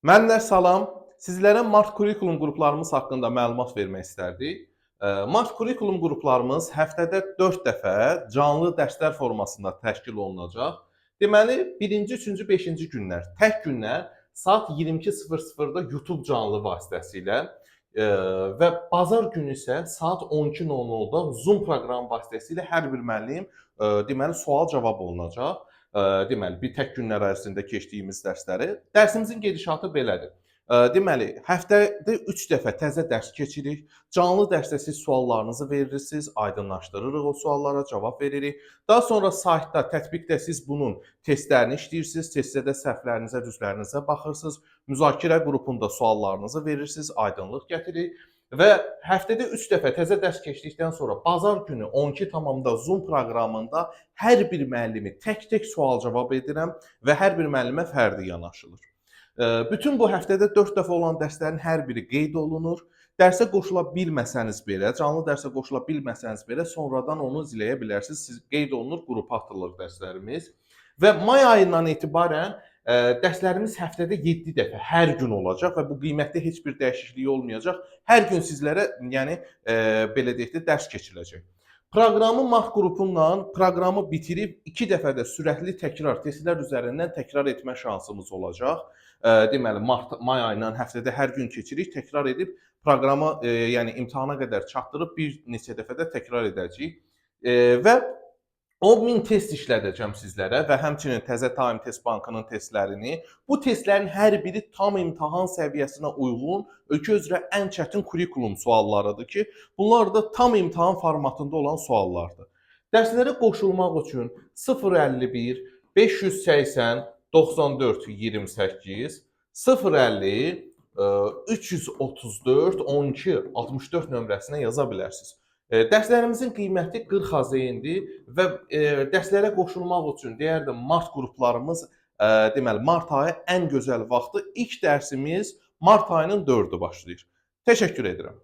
Mənlər salam. Sizlərə Mart kurikulum qruplarımız haqqında məlumat vermək istərdik. Mart kurikulum qruplarımız həftədə 4 dəfə canlı dərslər formasında təşkil olunacaq. Deməli, 1-ci, 3-cü, 5-ci günlər, tək günlər saat 22:00-da YouTube canlı vasitəsilə və bazar günü isə saat 12:00-da Zoom proqramı vasitəsilə hər bir müəllim deməli sual-cavab olunacaq. Deməli, bir tək günlər ərzində keçdiyimiz dərsləri. Dərsimizin gedişatı belədir. Deməli, həftədə 3 dəfə təzə dərs keçirik. Canlı dərsdə siz suallarınızı verirsiniz, aydınlaşdırırıq o suallara, cavab veririk. Daha sonra saytda, tətbiqdə siz bunun testlərini işləyirsiniz, testdə səhvlərinizə, düzlərinizə baxırsınız, müzakirə qrupunda suallarınızı verirsiniz, aydınlıq gətiririk. Və həftədə 3 dəfə təzə dərs keçdikdən sonra bazar günü 12:00-da Zoom proqramında hər bir müəllimi tək-tək sual-cavab edirəm və hər bir müəllimə fərdi yanaşılır. Bütün bu həftədə 4 dəfə olan dərslərin hər biri qeyd olunur. Dərsə qoşula bilməsəniz belə, canlı dərsə qoşula bilməsəniz belə sonradan onu izləyə bilərsiniz. Siz qeyd olunur, qrupa atılır dərslərimiz. Və may ayından etibarən dərslərimiz həftədə 7 dəfə hər gün olacaq və bu qiymətdə heç bir dəyişiklik olmayacaq. Hər gün sizlərə, yəni belə deyək də dərs keçiriləcək. Proqramı Mart qrupundan proqramı bitirib 2 dəfə də sürətli təkrar testlər üzərindən təkrar etmə şansımız olacaq. Deməli may ayından həftədə hər gün keçirik, təkrar edib proqramı yəni imtahana qədər çatdırıb bir neçə dəfə də təkrar edəcəyik. Və 10.000 test işlədəcəm sizlərə və həmçinin təzə Time Test Bankının testlərini. Bu testlərin hər biri tam imtahan səviyyəsinə uyğun, ölkə üzrə ən çətin kurikulum suallarıdır ki, bunlar da tam imtahan formatında olan suallardır. Dərslərə qoşulmaq üçün 051 580 94 28 050 334 12 64 nömrəsinə yaza bilərsiniz. Dərslərimizin qiyməti 40 AZN-dir və dərslərə qoşulmaq üçün deyərdim Mart qruplarımız deməli Mart ayı ən gözəl vaxtı. İlk dərsimiz Mart ayının 4-ü başlayır. Təşəkkür edirəm.